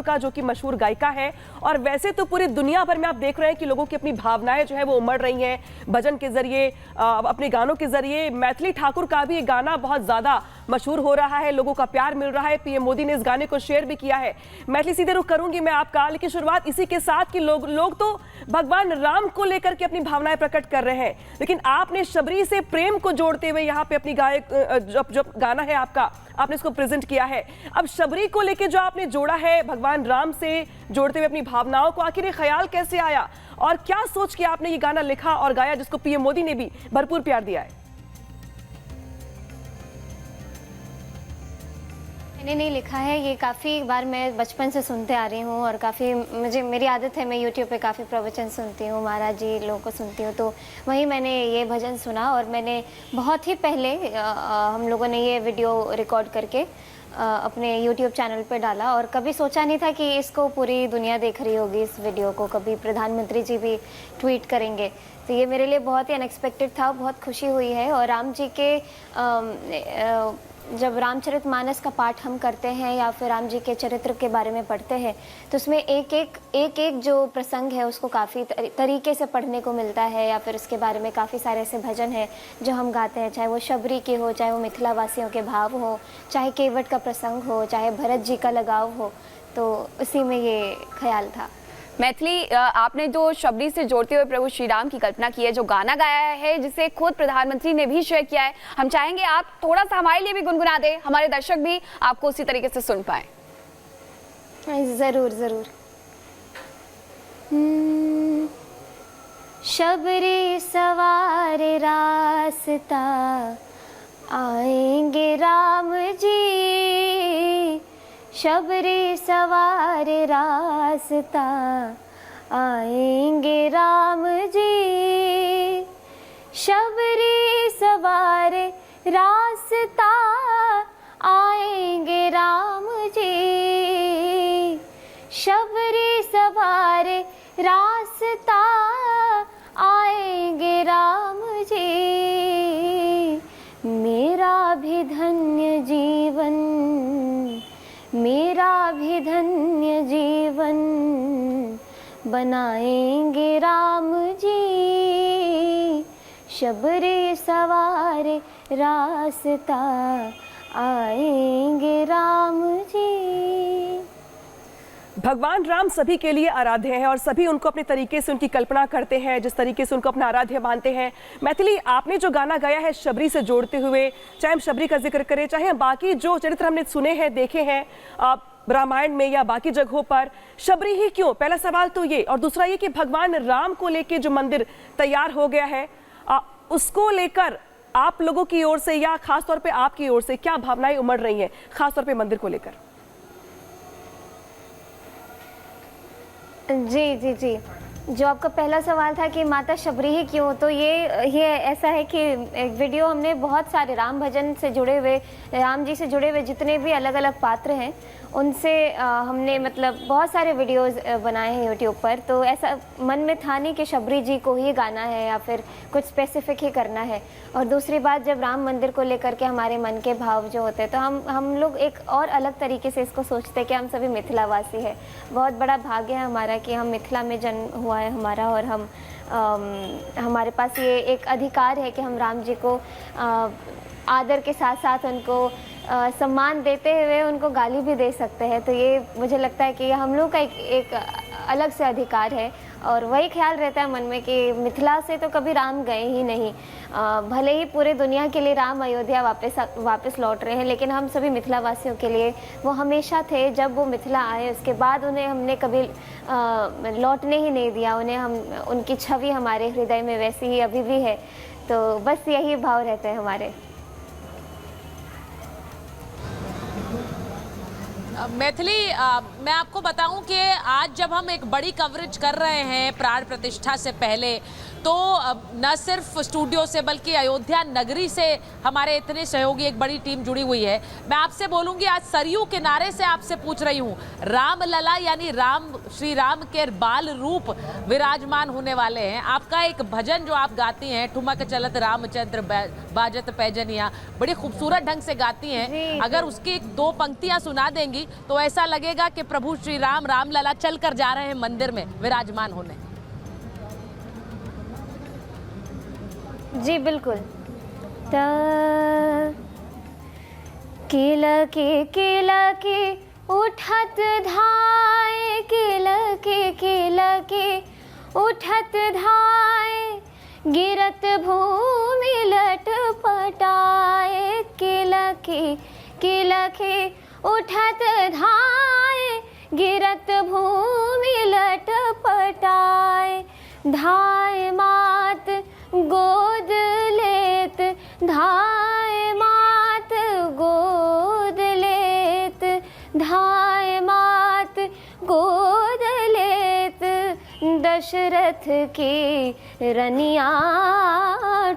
का, जो कि मशहूर गायिका है। और वैसे तो पूरी दुनिया भर में आप देख रहे हैं कि लोगों की अपनी भावनाएं जो है वो उमड़ रही हैं भजन के जरिए, अपने गानों के जरिए। मैथिली ठाकुर का भी गाना बहुत ज्यादा मशहूर हो रहा है, लोगों का प्यार मिल रहा है। पीएम मोदी ने इस गाने को शेयर भी किया है। मैथिली, सीधे रुख करूंगी मैं आपका, लेकिन शुरुआत इसी के साथ कि लोग तो भगवान राम को लेकर के अपनी भावनाएं प्रकट कर रहे हैं, लेकिन आपने शबरी से प्रेम को जोड़ते हुए यहाँ पे अपनी जो गाना है आपका, आपने इसको प्रेजेंट किया है। अब शबरी को लेके जो आपने जोड़ा है भगवान राम से जोड़ते हुए अपनी भावनाओं को, आखिर ये ख्याल कैसे आया और क्या सोच के आपने ये गाना लिखा और गाया, जिसको पीएम मोदी ने भी भरपूर प्यार दिया है? मैंने नहीं लिखा है, ये काफ़ी बार मैं बचपन से सुनते आ रही हूँ और काफ़ी मेरी आदत है, मैं यूट्यूब पे काफ़ी प्रवचन सुनती हूँ, महाराज जी लोगों को सुनती हूँ, तो वहीं मैंने ये भजन सुना और मैंने बहुत ही पहले हम लोगों ने ये वीडियो रिकॉर्ड करके अपने यूट्यूब चैनल पे डाला और कभी सोचा नहीं था कि इसको पूरी दुनिया देख रही होगी इस वीडियो को, कभी प्रधानमंत्री जी भी ट्वीट करेंगे। तो ये मेरे लिए बहुत ही अनएक्सपेक्टेड था, बहुत खुशी हुई है। और राम जी के जब रामचरितमानस का पाठ हम करते हैं या फिर राम जी के चरित्र के बारे में पढ़ते हैं तो उसमें एक एक जो प्रसंग है उसको काफ़ी तरीके से पढ़ने को मिलता है, या फिर उसके बारे में काफ़ी सारे ऐसे भजन हैं जो हम गाते हैं, चाहे वो शबरी के हो, चाहे वो मिथिला वासियों के भाव हो, चाहे केवट का प्रसंग हो, चाहे भरत जी का लगाव हो, तो उसी में ये ख्याल था। मैथिली, आपने जो शबरी से जोड़ते हुए प्रभु श्री राम की कल्पना की है, जो गाना गाया है जिसे खुद प्रधानमंत्री ने भी शेयर किया है, हम चाहेंगे आप थोड़ा सा हमारे लिए भी गुनगुना दें, हमारे दर्शक भी आपको उसी तरीके से सुन पाए। जरूर जरूर। शबरी सवार रास्ता आएंगे राम जी, शबरी सवार रास्ता आएंगे राम जी, शबरी सवार रास्ता आएंगे राम जी, शबरी सवार रास्ता आएंगे राम जी, मेरा भी धन्य जीवन, मेरा भी धन्य जीवन बनाएंगे राम जी, शबरी सवार रास्ता आएंगे राम जी। भगवान राम सभी के लिए आराध्य हैं और सभी उनको अपने तरीके से उनकी कल्पना करते हैं, जिस तरीके से उनको अपना आराध्य मानते हैं। मैथिली, आपने जो गाना गाया है शबरी से जोड़ते हुए, चाहे हम शबरी का जिक्र करें, चाहे हम बाकी जो चरित्र हमने सुने हैं, देखे हैं रामायण में या बाकी जगहों पर, शबरी ही क्यों? पहला सवाल तो ये। और दूसरा ये कि भगवान राम को लेके जो मंदिर तैयार हो गया है, उसको लेकर आप लोगों की ओर से या खासतौर पर आपकी ओर से क्या भावनाएं उमड़ रही हैं, खासतौर पर मंदिर को लेकर? जी जी जी, जो आपका पहला सवाल था कि माता शबरी ही क्यों, तो ये ऐसा है कि एक वीडियो हमने बहुत सारे राम भजन से जुड़े हुए, राम जी से जुड़े हुए जितने भी अलग अलग पात्र हैं उनसे हमने मतलब बहुत सारे वीडियोस बनाए हैं यूट्यूब पर। तो ऐसा मन में था नहीं कि शबरी जी को ही गाना है या फिर कुछ स्पेसिफिक ही करना है। और दूसरी बात, जब राम मंदिर को लेकर के हमारे मन के भाव जो होते हैं तो हम लोग एक और अलग तरीके से इसको सोचते हैं कि हम सभी मिथिलावासी हैं। बहुत बड़ा भाग्य है हमारा कि हम मिथिला में जन्म हुआ है हमारा, और हमारे पास ये एक अधिकार है कि हम राम जी को आदर के साथ साथ उनको सम्मान देते हुए उनको गाली भी दे सकते हैं। तो ये मुझे लगता है कि हम लोग का एक अलग से अधिकार है। और वही ख्याल रहता है मन में कि मिथिला से तो कभी राम गए ही नहीं, भले ही पूरे दुनिया के लिए राम अयोध्या वापस लौट रहे हैं, लेकिन हम सभी मिथिला वासियों के लिए वो हमेशा थे। जब वो मिथिला आए उसके बाद उन्हें हमने कभी लौटने ही नहीं दिया, उन्हें हम उनकी छवि हमारे हृदय में वैसी ही अभी भी है। तो बस यही भाव रहते हैं हमारे। मैथिली, मैं आपको बताऊं कि आज जब हम एक बड़ी कवरेज कर रहे हैं प्राण प्रतिष्ठा से पहले, तो न सिर्फ स्टूडियो से बल्कि अयोध्या नगरी से हमारे इतने सहयोगी, एक बड़ी टीम जुड़ी हुई है। मैं आपसे बोलूंगी, आज सरयू किनारे से आपसे पूछ रही हूँ, रामलला यानी श्री राम के बाल रूप विराजमान होने वाले हैं। आपका एक भजन जो आप गाती हैं, ठुमक चलत रामचंद्र बाजत पैजनिया, बड़ी खूबसूरत ढंग से गाती हैं। अगर उसकी 2 पंक्तियां सुना देंगी तो ऐसा लगेगा कि प्रभु श्री राम रामलला चल कर जा रहे हैं मंदिर में विराजमान होने। जी बिल्कुल। किलकी उठत धाय, किलकी उठत धाय, गिरत भूमि लटपटाए। किलकी उठत धाय, गिरत भूमि लटपटाए। धाय मात गोद लेत, धाय मात गोद लेत, धाय मात गोद लेत। दशरथ की रनिया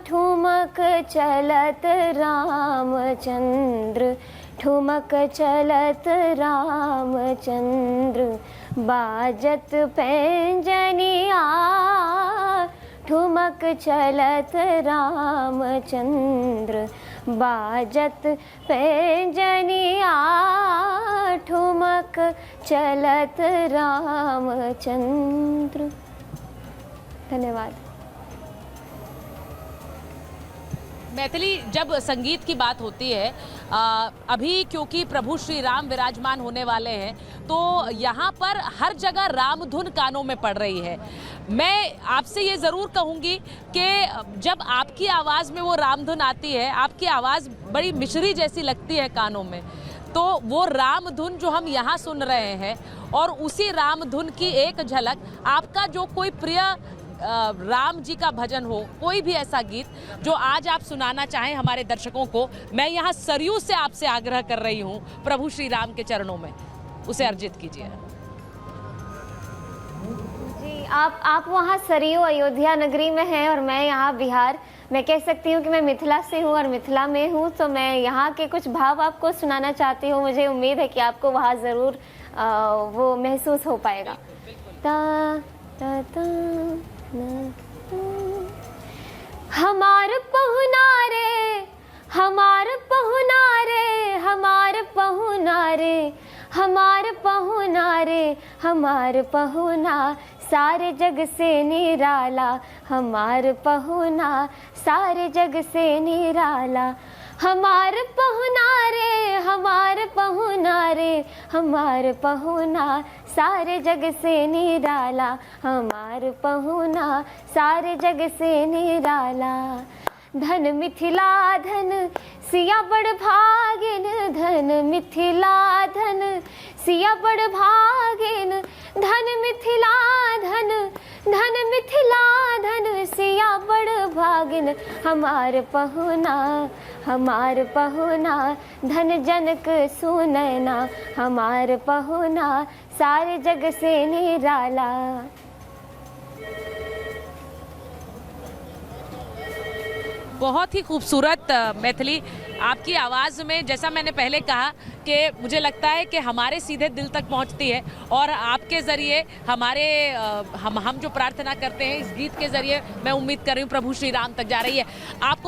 ठुमक चलत रामचंद्र, ठुमक चलत रामचंद्र। बाजत पैंजनिया ठुमक चलत रामचंद्र, बाजत पैंजनिया ठुमक चलत रामचंद्र। धन्यवाद। मैथिली, जब संगीत की बात होती है, अभी क्योंकि प्रभु श्री राम विराजमान होने वाले हैं तो यहाँ पर हर जगह रामधुन कानों में पड़ रही है। मैं आपसे ये ज़रूर कहूँगी कि जब आपकी आवाज़ में वो रामधुन आती है, आपकी आवाज़ बड़ी मिश्री जैसी लगती है कानों में, तो वो रामधुन जो हम यहाँ सुन रहे हैं और उसी रामधुन की एक झलक, आपका जो कोई प्रिय राम जी का भजन हो, कोई भी ऐसा गीत जो आज आप सुनाना चाहें हमारे दर्शकों को, मैं यहाँ सरयू से आपसे आग्रह कर रही हूँ प्रभु श्री राम के चरणों में, उसे अर्जित कीजिए। जी, आप वहाँ सरयू अयोध्या नगरी में हैं और मैं यहाँ बिहार। मैं कह सकती हूँ कि मैं मिथिला से हूँ और मिथिला में हूँ, तो मैं यहाँ के कुछ भाव आपको सुनाना चाहती हूँ। मुझे उम्मीद है कि आपको वहाँ ज़रूर वो महसूस हो पाएगा। ता ता ता हमार पहुना रे, हमार पहुना रे, हमार पहुना रे, हमार पहुना रे, हमार पहुना सारे जग से निराला, हमार पहुना सारे जग से निराला। हमार पहुना रे, हमार पहुना रे, हमार पहुना सारे जग से निराला, हमार पहुना सारे जग से निराला। धन मिथिला धन सिया बड़ भागिन, धन मिथिला धन सिया बड़ भागिन, धन मिथिला धन, धन मिथिला धन सिया बड़ भागिन। हमार पहुना, हमार पहुना धन जनक सुनैना, हमार पहुना सारे जग से निराला। बहुत ही खूबसूरत मैथिली, आपकी आवाज़ में, जैसा मैंने पहले कहा कि मुझे लगता है कि हमारे सीधे दिल तक पहुंचती है और आपके ज़रिए हमारे हम जो प्रार्थना करते हैं इस गीत के ज़रिए, मैं उम्मीद कर रही हूँ प्रभु श्री राम तक जा रही है। आपको